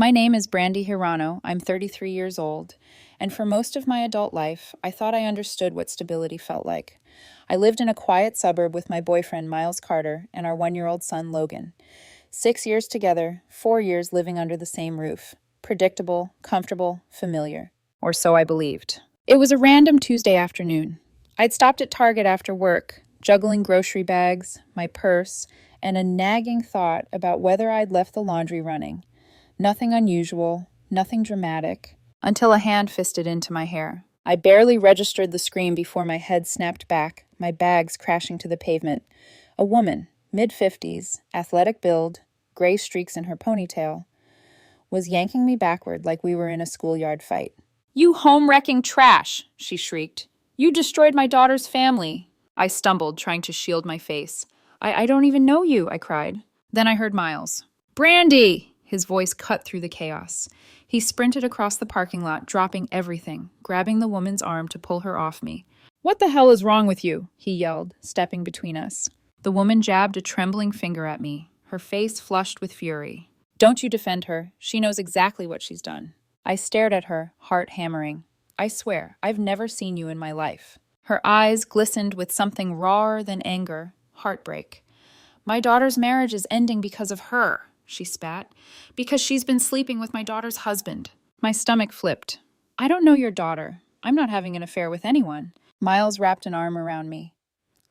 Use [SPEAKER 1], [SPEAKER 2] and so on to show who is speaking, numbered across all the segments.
[SPEAKER 1] My name is Brandy Hirano. I'm 33 years old, and for most of my adult life, I thought I understood what stability felt like. I lived in a quiet suburb with my boyfriend, Miles Carter, and our 1-year-old son, Logan. 6 years together, 4 years living under the same roof. Predictable, comfortable, familiar. Or so I believed. It was a random Tuesday afternoon. I'd stopped at Target after work, juggling grocery bags, my purse, and a nagging thought about whether I'd left the laundry running. Nothing unusual, nothing dramatic, until a hand fisted into my hair. I barely registered the scream before my head snapped back, my bags crashing to the pavement. A woman, mid-50s, athletic build, gray streaks in her ponytail, was yanking me backward like we were in a schoolyard fight. "You home-wrecking trash!" she shrieked. "You destroyed my daughter's family!" I stumbled, trying to shield my face. I don't even know you," I cried. Then I heard Miles. "Brandy!" His voice cut through the chaos. He sprinted across the parking lot, dropping everything, grabbing the woman's arm to pull her off me. "What the hell is wrong with you?" he yelled, stepping between us. The woman jabbed a trembling finger at me, her face flushed with fury. "Don't you defend her. She knows exactly what she's done." I stared at her, heart hammering. "I swear, I've never seen you in my life." Her eyes glistened with something rawer than anger, heartbreak. "My daughter's marriage is ending because of her," she spat, "because she's been sleeping with my daughter's husband." My stomach flipped. "I don't know your daughter. I'm not having an affair with anyone." Miles wrapped an arm around me.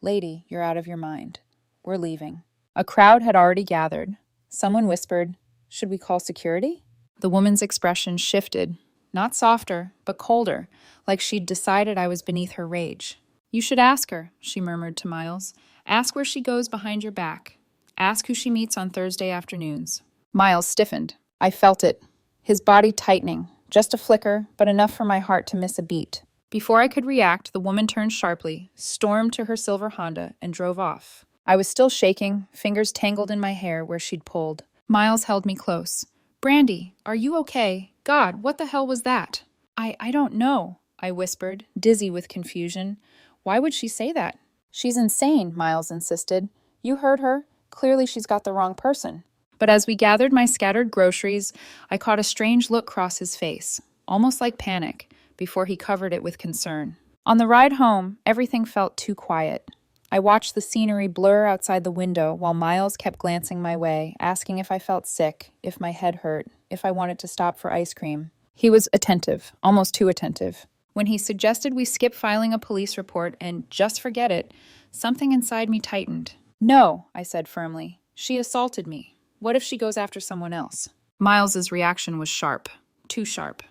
[SPEAKER 1] "Lady, you're out of your mind. We're leaving." A crowd had already gathered. Someone whispered, "Should we call security?" The woman's expression shifted, not softer, but colder, like she'd decided I was beneath her rage. "You should ask her," she murmured to Miles. "Ask where she goes behind your back. Ask who she meets on Thursday afternoons." Miles stiffened. I felt it. His body tightening. Just a flicker, but enough for my heart to miss a beat. Before I could react, the woman turned sharply, stormed to her silver Honda, and drove off. I was still shaking, fingers tangled in my hair where she'd pulled. Miles held me close. "Brandy, are you okay? God, what the hell was that?" I don't know," I whispered, dizzy with confusion. "Why would she say that?" "She's insane," Miles insisted. "You heard her. Clearly she's got the wrong person." But as we gathered my scattered groceries, I caught a strange look cross his face, almost like panic, before he covered it with concern. On the ride home, everything felt too quiet. I watched the scenery blur outside the window while Miles kept glancing my way, asking if I felt sick, if my head hurt, if I wanted to stop for ice cream. He was attentive, almost too attentive. When he suggested we skip filing a police report and just forget it, something inside me tightened. "No," I said firmly. "She assaulted me. What if she goes after someone else?" Miles's reaction was sharp. Too sharp.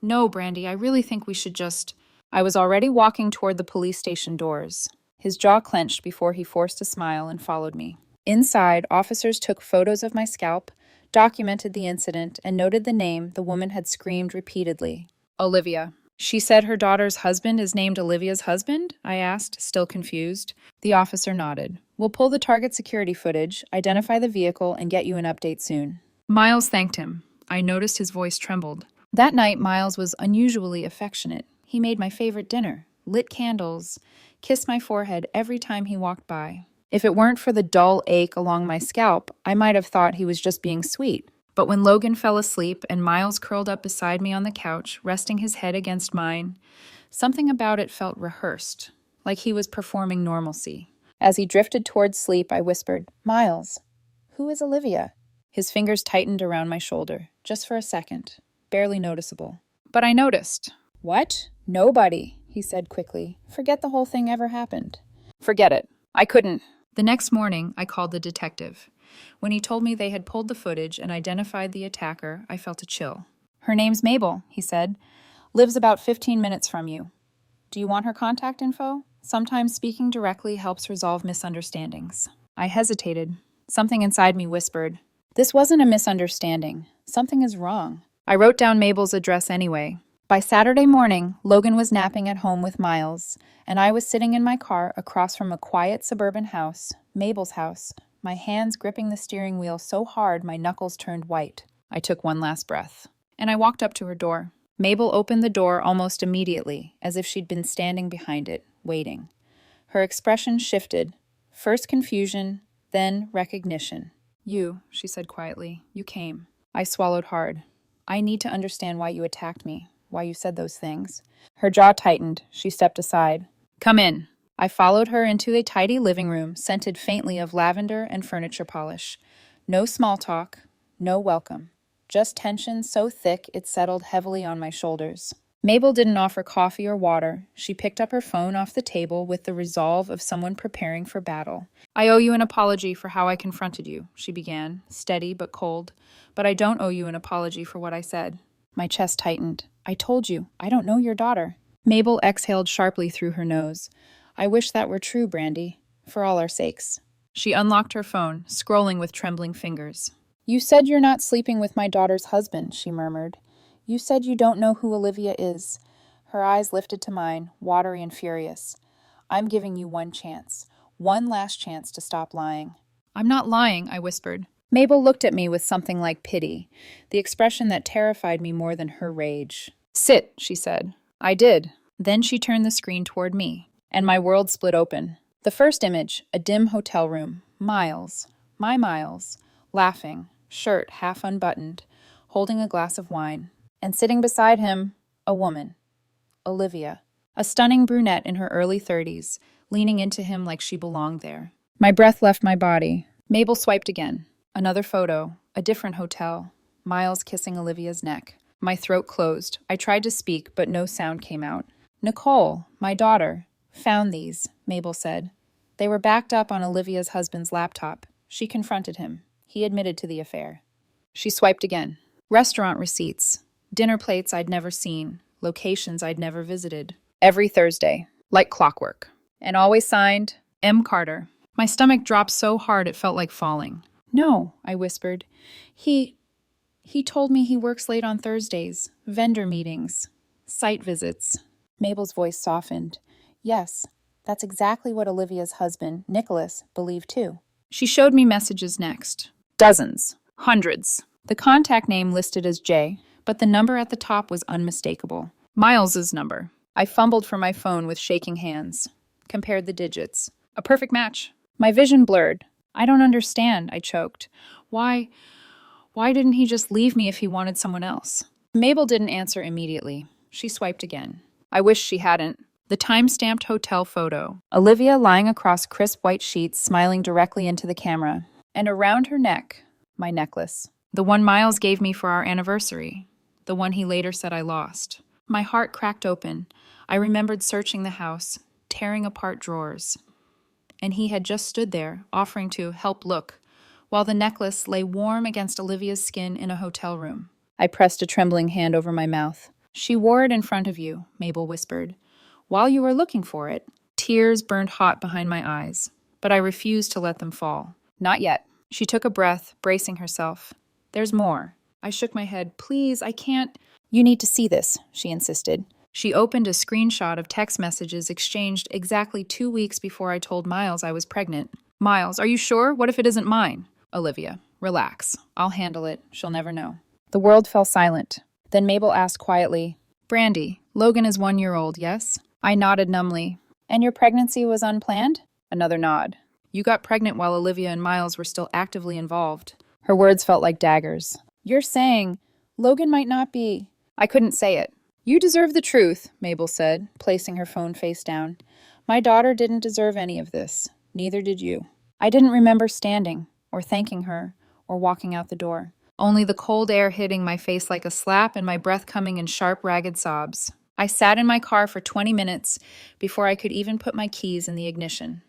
[SPEAKER 1] "No, Brandy, I really think we should just—" I was already walking toward the police station doors. His jaw clenched before he forced a smile and followed me. Inside, officers took photos of my scalp, documented the incident, and noted the name the woman had screamed repeatedly. "Olivia." "She said her daughter's husband is named Olivia's husband?" I asked, still confused. The officer nodded. "We'll pull the target security footage, identify the vehicle, and get you an update soon." Miles thanked him. I noticed his voice trembled. That night, Miles was unusually affectionate. He made my favorite dinner, lit candles, kissed my forehead every time he walked by. If it weren't for the dull ache along my scalp, I might have thought he was just being sweet. But when Logan fell asleep and Miles curled up beside me on the couch, resting his head against mine, something about it felt rehearsed, like he was performing normalcy. As he drifted towards sleep, I whispered, "Miles, who is Olivia?" His fingers tightened around my shoulder, just for a second, barely noticeable. But I noticed. "What? Nobody," he said quickly. "Forget the whole thing ever happened." Forget it. I couldn't. The next morning, I called the detective. When he told me they had pulled the footage and identified the attacker, I felt a chill. "Her name's Mabel," he said. "Lives about 15 minutes from you. Do you want her contact info? Sometimes speaking directly helps resolve misunderstandings." I hesitated. Something inside me whispered, "This wasn't a misunderstanding. Something is wrong." I wrote down Mabel's address anyway. By Saturday morning, Logan was napping at home with Miles, and I was sitting in my car across from a quiet suburban house, Mabel's house, my hands gripping the steering wheel so hard my knuckles turned white. I took one last breath, and I walked up to her door. Mabel opened the door almost immediately, as if she'd been standing behind it, waiting. Her expression shifted, first confusion, then recognition. "You," she said quietly. "You came." I swallowed hard. I need to understand why you attacked me, why you said those things. Her jaw tightened. She stepped aside. Come in. I followed her into a tidy living room, scented faintly of lavender and furniture polish. No small talk, no welcome. Just tension so thick it settled heavily on my shoulders. Mabel didn't offer coffee or water. She picked up her phone off the table with the resolve of someone preparing for battle. I owe you an apology for how I confronted you, she began, steady but cold. But I don't owe you an apology for what I said. My chest tightened. I told you, I don't know your daughter. Mabel exhaled sharply through her nose. I wish that were true, Brandy, for all our sakes. She unlocked her phone, scrolling with trembling fingers. You said you're not sleeping with my daughter's husband, she murmured. You said you don't know who Olivia is. Her eyes lifted to mine, watery and furious. I'm giving you one chance. One last chance to stop lying. I'm not lying, I whispered. Mabel looked at me with something like pity, the expression that terrified me more than her rage. Sit, she said. I did. Then she turned the screen toward me, and my world split open. The first image, a dim hotel room. Miles, my Miles, laughing, shirt half unbuttoned, holding a glass of wine. And sitting beside him, a woman, Olivia, a stunning brunette in her early 30s, leaning into him like she belonged there. My breath left my body. Mabel swiped again. Another photo, a different hotel, Miles kissing Olivia's neck. My throat closed. I tried to speak, but no sound came out. Nicole, my daughter, found these, Mabel said. They were backed up on Olivia's husband's laptop. She confronted him. He admitted to the affair. She swiped again. Restaurant receipts. Dinner plates I'd never seen, locations I'd never visited. Every Thursday, like clockwork. And always signed, M. Carter. My stomach dropped so hard it felt like falling. No, I whispered. He told me he works late on Thursdays, vendor meetings, site visits. Mabel's voice softened. Yes, that's exactly what Olivia's husband, Nicholas, believed too. She showed me messages next. Dozens. Hundreds. The contact name listed as J, but the number at the top was unmistakable. Miles's number. I fumbled for my phone with shaking hands. Compared the digits. A perfect match. My vision blurred. I don't understand, I choked. Why didn't he just leave me if he wanted someone else? Mabel didn't answer immediately. She swiped again. I wish she hadn't. The time-stamped hotel photo. Olivia lying across crisp white sheets, smiling directly into the camera. And around her neck, my necklace. The one Miles gave me for our anniversary. The one he later said I lost. My heart cracked open. I remembered searching the house, tearing apart drawers. And he had just stood there, offering to help look, while the necklace lay warm against Olivia's skin in a hotel room. I pressed a trembling hand over my mouth. She wore it in front of you, Mabel whispered. While you were looking for it, tears burned hot behind my eyes, but I refused to let them fall. Not yet. She took a breath, bracing herself. There's more. I shook my head. Please, I can't. You need to see this, she insisted. She opened a screenshot of text messages exchanged exactly 2 weeks before I told Miles I was pregnant. Miles, are you sure? What if it isn't mine? Olivia, relax. I'll handle it. She'll never know. The world fell silent. Then Mabel asked quietly, Brandy, Logan is 1 year old, yes? I nodded numbly. And your pregnancy was unplanned? Another nod. You got pregnant while Olivia and Miles were still actively involved. Her words felt like daggers. You're saying Logan might not be... I couldn't say it. You deserve the truth, Mabel said, placing her phone face down. My daughter didn't deserve any of this. Neither did you. I didn't remember standing, or thanking her, or walking out the door. Only the cold air hitting my face like a slap and my breath coming in sharp, ragged sobs. I sat in my car for 20 minutes before I could even put my keys in the ignition.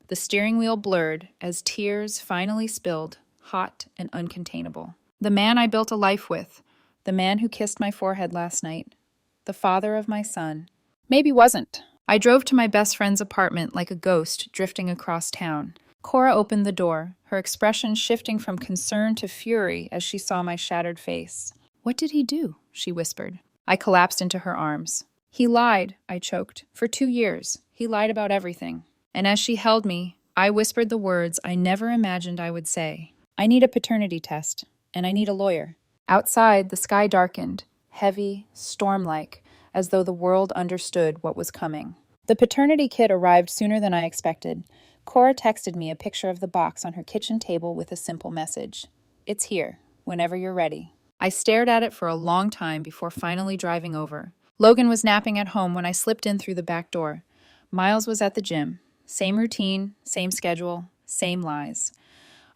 [SPEAKER 1] The steering wheel blurred as tears finally spilled, hot and uncontainable. The man I built a life with, the man who kissed my forehead last night, the father of my son, maybe wasn't. I drove to my best friend's apartment like a ghost drifting across town. Cora opened the door, her expression shifting from concern to fury as she saw my shattered face. What did he do? She whispered. I collapsed into her arms. He lied, I choked. For 2 years. He lied about everything. And as she held me, I whispered the words I never imagined I would say. I need a paternity test, and I need a lawyer. Outside, the sky darkened, heavy, storm-like, as though the world understood what was coming. The paternity kit arrived sooner than I expected. Cora texted me a picture of the box on her kitchen table with a simple message. It's here, whenever you're ready. I stared at it for a long time before finally driving over. Logan was napping at home when I slipped in through the back door. Miles was at the gym. Same routine, same schedule, same lies.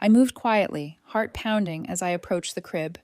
[SPEAKER 1] I moved quietly, heart pounding as I approached the crib.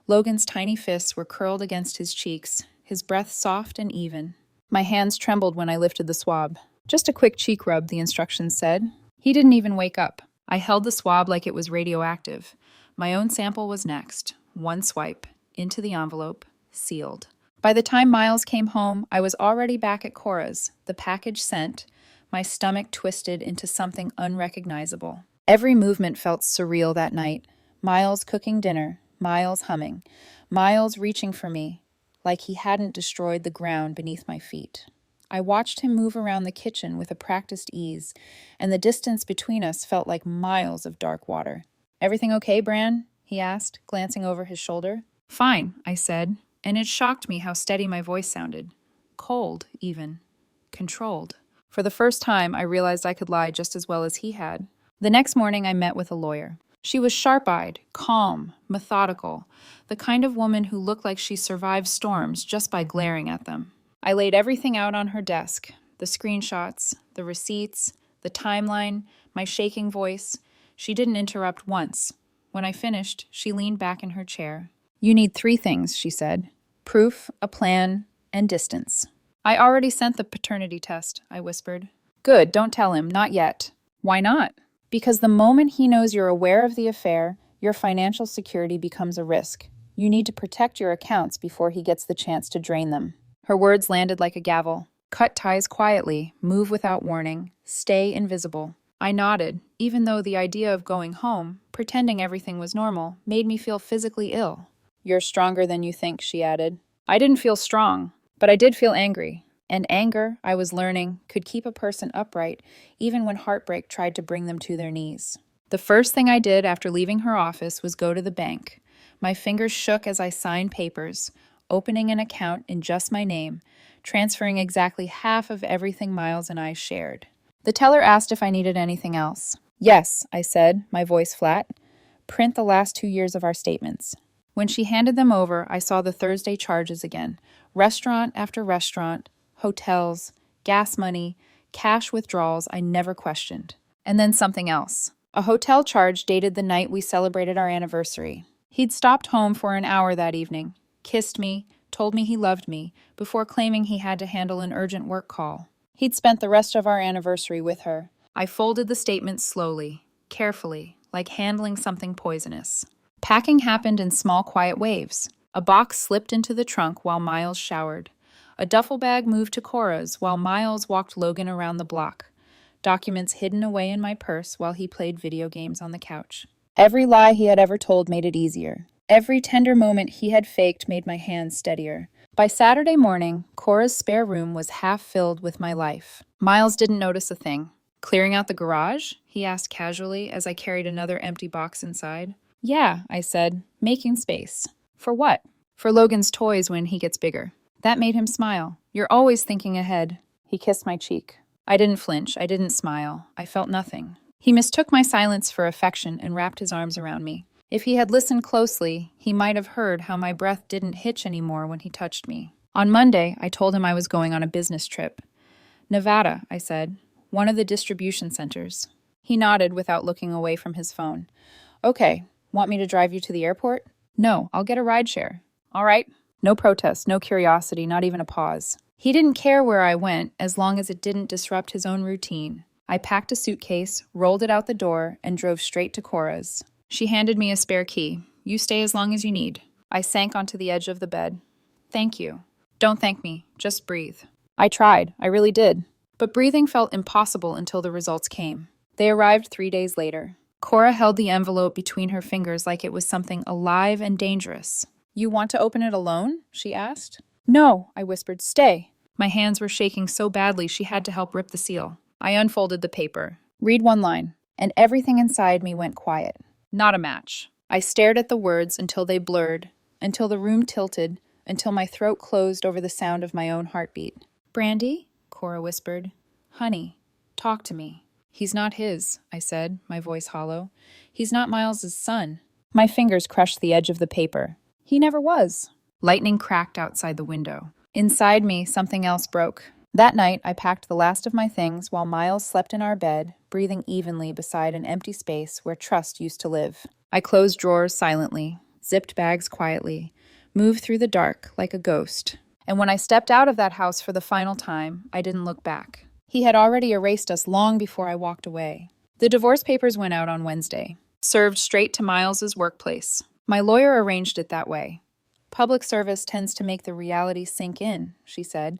[SPEAKER 1] Logan's tiny fists were curled against his cheeks, his breath soft and even. My hands trembled when I lifted the swab. Just a quick cheek rub, the instructions said. He didn't even wake up. I held the swab like it was radioactive. My own sample was next. One swipe. Into the envelope. Sealed. By the time Miles came home, I was already back at Cora's, the package sent, my stomach twisted into something unrecognizable. Every movement felt surreal that night. Miles cooking dinner, Miles humming, Miles reaching for me, like he hadn't destroyed the ground beneath my feet. I watched him move around the kitchen with a practiced ease, and the distance between us felt like miles of dark water. "Everything okay, Bran?" he asked, glancing over his shoulder. "Fine," I said, and it shocked me how steady my voice sounded. Cold, even. Controlled. For the first time, I realized I could lie just as well as he had. The next morning, I met with a lawyer. She was sharp-eyed, calm, methodical, the kind of woman who looked like she survived storms just by glaring at them. I laid everything out on her desk, the screenshots, the receipts, the timeline, my shaking voice. She didn't interrupt once. When I finished, she leaned back in her chair. "You need 3 things," she said. "Proof, a plan, and distance." "I already sent the paternity test," I whispered. "Good, don't tell him, not yet." "Why not?" "Because the moment he knows you're aware of the affair, your financial security becomes a risk. You need to protect your accounts before he gets the chance to drain them." Her words landed like a gavel. Cut ties quietly, move without warning, stay invisible. I nodded, even though the idea of going home, pretending everything was normal, made me feel physically ill. "You're stronger than you think," she added. I didn't feel strong, but I did feel angry. And anger, I was learning, could keep a person upright, even when heartbreak tried to bring them to their knees. The first thing I did after leaving her office was go to the bank. My fingers shook as I signed papers, opening an account in just my name, transferring exactly half of everything Miles and I shared. The teller asked if I needed anything else. "Yes," I said, my voice flat. "Print the last 2 years of our statements." When she handed them over, I saw the Thursday charges again. Restaurant after restaurant, hotels, gas money, cash withdrawals I never questioned. And then something else. A hotel charge dated the night we celebrated our anniversary. He'd stopped home for an hour that evening, kissed me, told me he loved me, before claiming he had to handle an urgent work call. He'd spent the rest of our anniversary with her. I folded the statement slowly, carefully, like handling something poisonous. Packing happened in small, quiet waves. A box slipped into the trunk while Miles showered. A duffel bag moved to Cora's while Miles walked Logan around the block. Documents hidden away in my purse while he played video games on the couch. Every lie he had ever told made it easier. Every tender moment he had faked made my hands steadier. By Saturday morning, Cora's spare room was half filled with my life. Miles didn't notice a thing. "Clearing out the garage?" he asked casually as I carried another empty box inside. "Yeah," I said, "making space." "For what?" "For Logan's toys when he gets bigger." That made him smile. "You're always thinking ahead." He kissed my cheek. I didn't flinch. I didn't smile. I felt nothing. He mistook my silence for affection and wrapped his arms around me. If he had listened closely, he might have heard how my breath didn't hitch anymore when he touched me. On Monday, I told him I was going on a business trip. "Nevada," I said. "One of the distribution centers." He nodded without looking away from his phone. "Okay. Want me to drive you to the airport?" "No, I'll get a rideshare." "All right." No protest, no curiosity, not even a pause. He didn't care where I went as long as it didn't disrupt his own routine. I packed a suitcase, rolled it out the door, and drove straight to Cora's. She handed me a spare key. "You stay as long as you need." I sank onto the edge of the bed. "Thank you." "Don't thank me. Just breathe." I tried. I really did. But breathing felt impossible until the results came. They arrived 3 days later. Cora held the envelope between her fingers like it was something alive and dangerous. "You want to open it alone?" she asked. "No," I whispered. "Stay." My hands were shaking so badly she had to help rip the seal. I unfolded the paper. "Read one line." And everything inside me went quiet. Not a match. I stared at the words until they blurred, until the room tilted, until my throat closed over the sound of my own heartbeat. "Brandy?" Cora whispered. "Honey, talk to me." "He's not his," I said, my voice hollow. "He's not Miles's son." My fingers crushed the edge of the paper. He never was. Lightning cracked outside the window. Inside me, something else broke. That night, I packed the last of my things while Miles slept in our bed, breathing evenly beside an empty space where trust used to live. I closed drawers silently, zipped bags quietly, moved through the dark like a ghost. And when I stepped out of that house for the final time, I didn't look back. He had already erased us long before I walked away. The divorce papers went out on Wednesday, served straight to Miles's workplace. My lawyer arranged it that way. Public service tends to make the reality sink in, she said,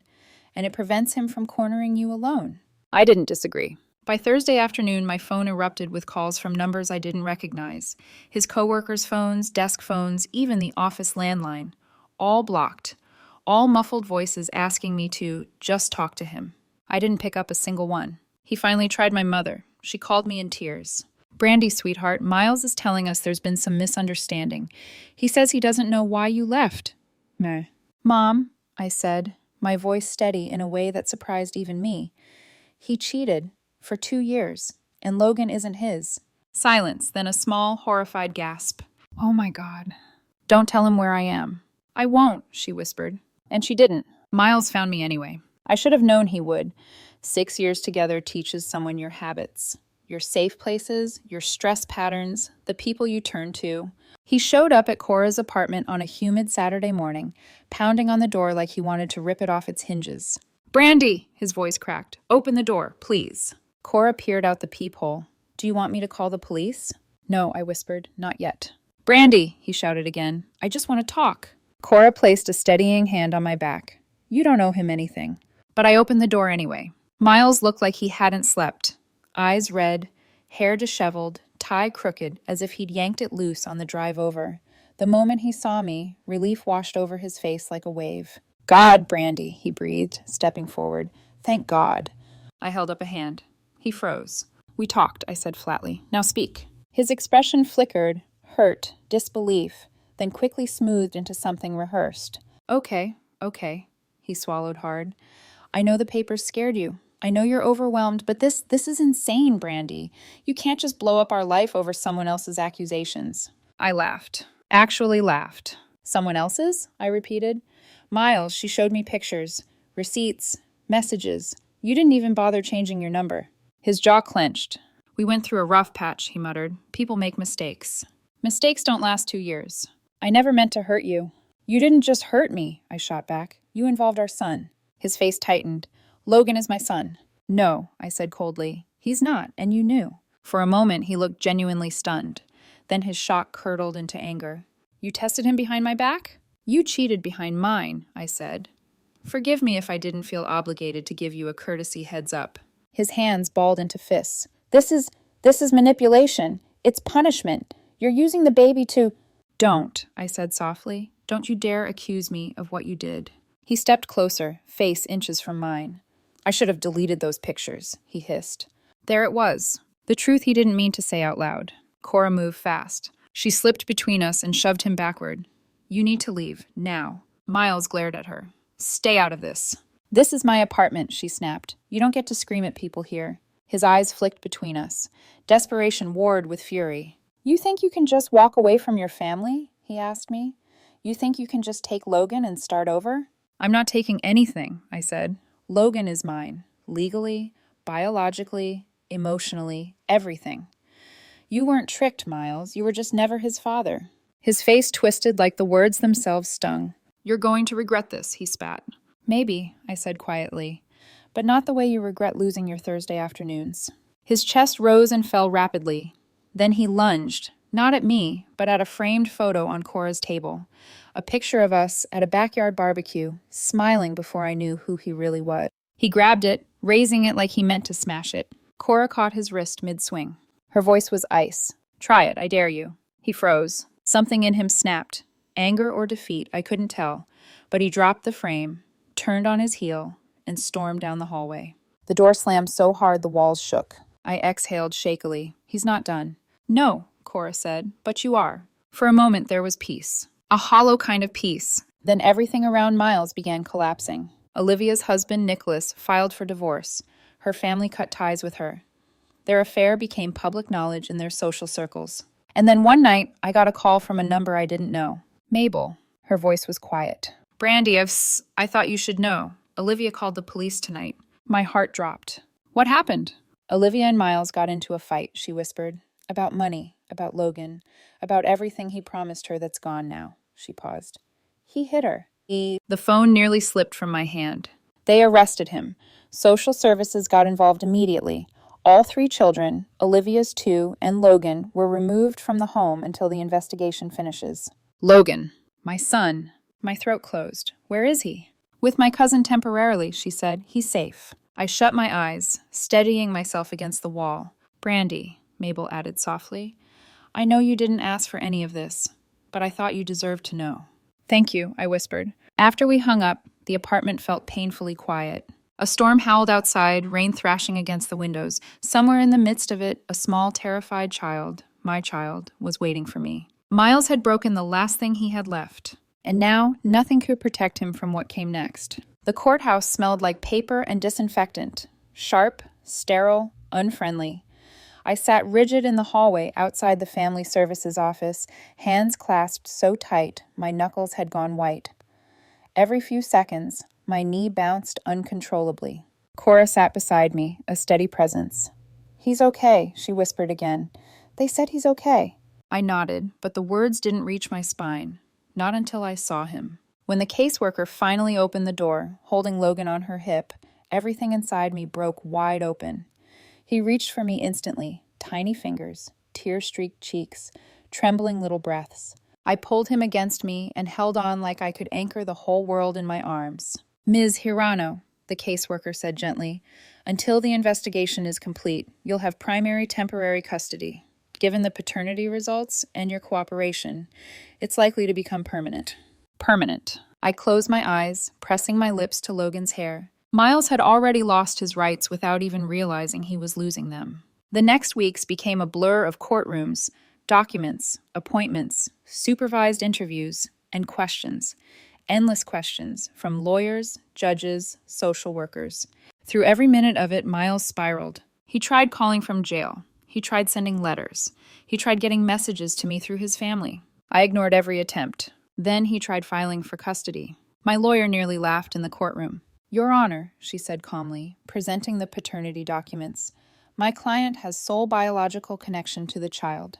[SPEAKER 1] and it prevents him from cornering you alone. I didn't disagree. By Thursday afternoon, my phone erupted with calls from numbers I didn't recognize. His coworkers' phones, desk phones, even the office landline. All blocked. All muffled voices asking me to just talk to him. I didn't pick up a single one. He finally tried my mother. She called me in tears. Brandy, sweetheart, Miles is telling us there's been some misunderstanding. He says he doesn't know why you left. Meh. Mom, I said, my voice steady in a way that surprised even me. He cheated for 2 years, and Logan isn't his. Silence, then a small, horrified gasp. Oh my God. Don't tell him where I am. I won't, she whispered. And she didn't. Miles found me anyway. I should have known he would. 6 years together teaches someone your habits, your safe places, your stress patterns, the people you turn to. He showed up at Cora's apartment on a humid Saturday morning, pounding on the door like he wanted to rip it off its hinges. Brandy, his voice cracked. Open the door, please. Cora peered out the peephole. Do you want me to call the police? No, I whispered, not yet. Brandy, he shouted again. I just want to talk. Cora placed a steadying hand on my back. You don't owe him anything. But I opened the door anyway. Miles looked like he hadn't slept. Eyes red, hair disheveled, tie crooked, as if he'd yanked it loose on the drive over. The moment he saw me, relief washed over his face like a wave. God, Brandy, he breathed, stepping forward. Thank God. I held up a hand. He froze. We talked, I said flatly. Now speak. His expression flickered, hurt, disbelief, then quickly smoothed into something rehearsed. Okay, he swallowed hard. I know the papers scared you. I know you're overwhelmed, but this is insane, Brandy. You can't just blow up our life over someone else's accusations. I laughed. Actually laughed. Someone else's? I repeated. Miles, she showed me pictures, receipts, messages. You didn't even bother changing your number. His jaw clenched. We went through a rough patch, he muttered. People make mistakes. Mistakes don't last 2 years. I never meant to hurt you. You didn't just hurt me, I shot back. You involved our son. His face tightened. Logan is my son. No, I said coldly. He's not, and you knew. For a moment, he looked genuinely stunned. Then his shock curdled into anger. You tested him behind my back? You cheated behind mine, I said. Forgive me if I didn't feel obligated to give you a courtesy heads up. His hands balled into fists. This is manipulation. It's punishment. You're using the baby to... Don't, I said softly. Don't you dare accuse me of what you did. He stepped closer, face inches from mine. I should have deleted those pictures, he hissed. There it was. The truth he didn't mean to say out loud. Cora moved fast. She slipped between us and shoved him backward. You need to leave, now. Miles glared at her. Stay out of this. This is my apartment, she snapped. You don't get to scream at people here. His eyes flicked between us. Desperation warred with fury. You think you can just walk away from your family? He asked me. You think you can just take Logan and start over? I'm not taking anything, I said. Logan is mine. Legally, biologically, emotionally, everything. You weren't tricked, Miles. You were just never his father. His face twisted like the words themselves stung. You're going to regret this, he spat. Maybe, I said quietly, but not the way you regret losing your Thursday afternoons. His chest rose and fell rapidly. Then he lunged, not at me, but at a framed photo on Cora's table. A picture of us at a backyard barbecue, smiling before I knew who he really was. He grabbed it, raising it like he meant to smash it. Cora caught his wrist mid-swing. Her voice was ice. Try it, I dare you. He froze. Something in him snapped. Anger or defeat, I couldn't tell, but he dropped the frame, turned on his heel, and stormed down the hallway. The door slammed so hard the walls shook. I exhaled shakily. He's not done. No, Cora said, but you are. For a moment there was peace. A hollow kind of peace. Then everything around Miles began collapsing. Olivia's husband, Nicholas, filed for divorce. Her family cut ties with her. Their affair became public knowledge in their social circles. And then one night, I got a call from a number I didn't know. Mabel. Her voice was quiet. Brandy, I thought you should know. Olivia called the police tonight. My heart dropped. What happened? Olivia and Miles got into a fight, she whispered. About money, about Logan, about everything he promised her that's gone now. She paused. He hit her. The phone nearly slipped from my hand. They arrested him. Social services got involved immediately. All 3 children, Olivia's 2 and Logan, were removed from the home until the investigation finishes. Logan, my son. My throat closed. Where is he? With my cousin temporarily, she said. He's safe. I shut my eyes, steadying myself against the wall. Brandy, Mabel added softly, I know you didn't ask for any of this, but I thought you deserved to know. Thank you, I whispered. After we hung up, the apartment felt painfully quiet. A storm howled outside, rain thrashing against the windows. Somewhere in the midst of it, a small, terrified child, my child, was waiting for me. Miles had broken the last thing he had left, and now nothing could protect him from what came next. The courthouse smelled like paper and disinfectant, sharp, sterile, unfriendly. I sat rigid in the hallway outside the family services office, hands clasped so tight my knuckles had gone white. Every few seconds, my knee bounced uncontrollably. Cora sat beside me, a steady presence. He's okay, she whispered again. They said he's okay. I nodded, but the words didn't reach my spine. Not until I saw him. When the caseworker finally opened the door, holding Logan on her hip, everything inside me broke wide open. He reached for me instantly, tiny fingers, tear-streaked cheeks, trembling little breaths. I pulled him against me and held on like I could anchor the whole world in my arms. Ms. Hirano, the caseworker said gently, until the investigation is complete, you'll have primary temporary custody. Given the paternity results and your cooperation, it's likely to become permanent. Permanent. I closed my eyes, pressing my lips to Logan's hair. Miles had already lost his rights without even realizing he was losing them. The next weeks became a blur of courtrooms, documents, appointments, supervised interviews, and questions. Endless questions from lawyers, judges, social workers. Through every minute of it, Miles spiraled. He tried calling from jail. He tried sending letters. He tried getting messages to me through his family. I ignored every attempt. Then he tried filing for custody. My lawyer nearly laughed in the courtroom. Your Honor, she said calmly, presenting the paternity documents, my client has sole biological connection to the child.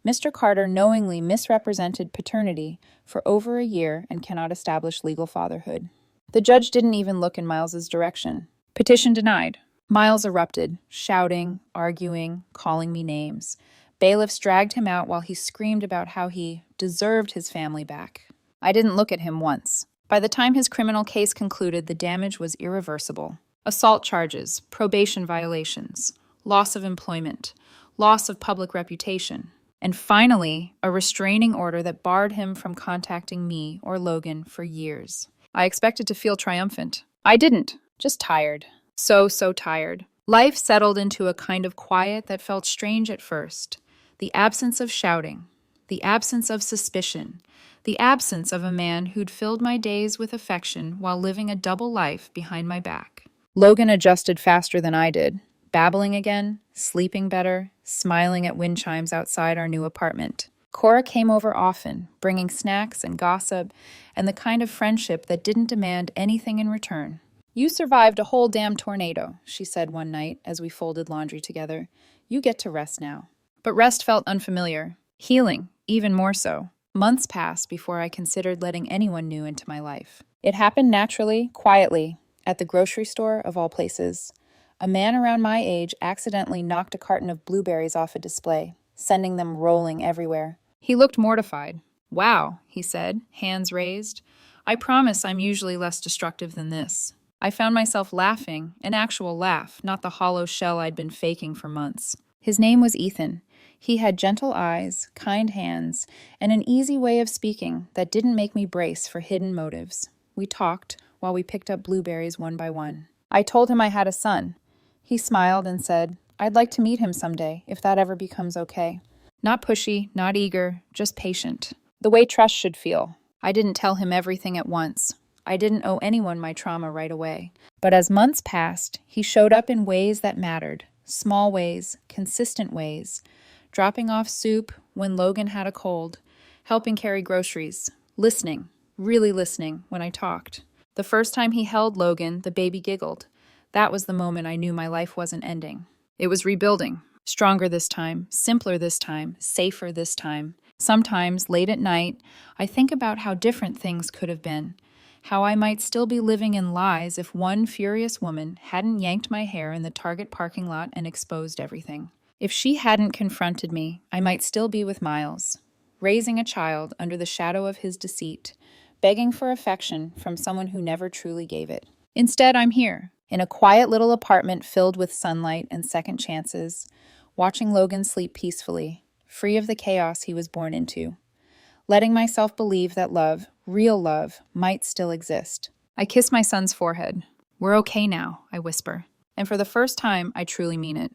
[SPEAKER 1] Mr. Carter knowingly misrepresented paternity for over a year and cannot establish legal fatherhood. The judge didn't even look in Miles's direction. Petition denied. Miles erupted, shouting, arguing, calling me names. Bailiffs dragged him out while he screamed about how he deserved his family back. I didn't look at him once. By the time his criminal case concluded, the damage was irreversible. Assault charges, probation violations, loss of employment, loss of public reputation, and finally, a restraining order that barred him from contacting me or Logan for years. I expected to feel triumphant. I didn't, just tired. So tired. Life settled into a kind of quiet that felt strange at first. The absence of shouting, the absence of suspicion, the absence of a man who'd filled my days with affection while living a double life behind my back. Logan adjusted faster than I did, babbling again, sleeping better, smiling at wind chimes outside our new apartment. Cora came over often, bringing snacks and gossip, and the kind of friendship that didn't demand anything in return. You survived a whole damn tornado, she said one night as we folded laundry together. You get to rest now. But rest felt unfamiliar. Healing, even more so. Months passed before I considered letting anyone new into my life. It happened naturally, quietly, at the grocery store of all places. A man around my age accidentally knocked a carton of blueberries off a display, sending them rolling everywhere. He looked mortified. Wow, he said, hands raised. I promise I'm usually less destructive than this. I found myself laughing, an actual laugh, not the hollow shell I'd been faking for months. His name was Ethan. He had gentle eyes, kind hands, and an easy way of speaking that didn't make me brace for hidden motives. We talked while we picked up blueberries one by one. I told him I had a son. He smiled and said, I'd like to meet him someday, if that ever becomes okay. Not pushy, not eager, just patient. The way trust should feel. I didn't tell him everything at once. I didn't owe anyone my trauma right away. But as months passed, he showed up in ways that mattered. Small ways, consistent ways. Dropping off soup when Logan had a cold, helping carry groceries, listening, really listening when I talked. The first time he held Logan, the baby giggled. That was the moment I knew my life wasn't ending. It was rebuilding. Stronger this time, simpler this time, safer this time. Sometimes, late at night, I think about how different things could have been. How I might still be living in lies if one furious woman hadn't yanked my hair in the Target parking lot and exposed everything. If she hadn't confronted me, I might still be with Miles, raising a child under the shadow of his deceit, begging for affection from someone who never truly gave it. Instead, I'm here, in a quiet little apartment filled with sunlight and second chances, watching Logan sleep peacefully, free of the chaos he was born into, letting myself believe that love, real love, might still exist. I kiss my son's forehead. We're okay now, I whisper. And for the first time, I truly mean it.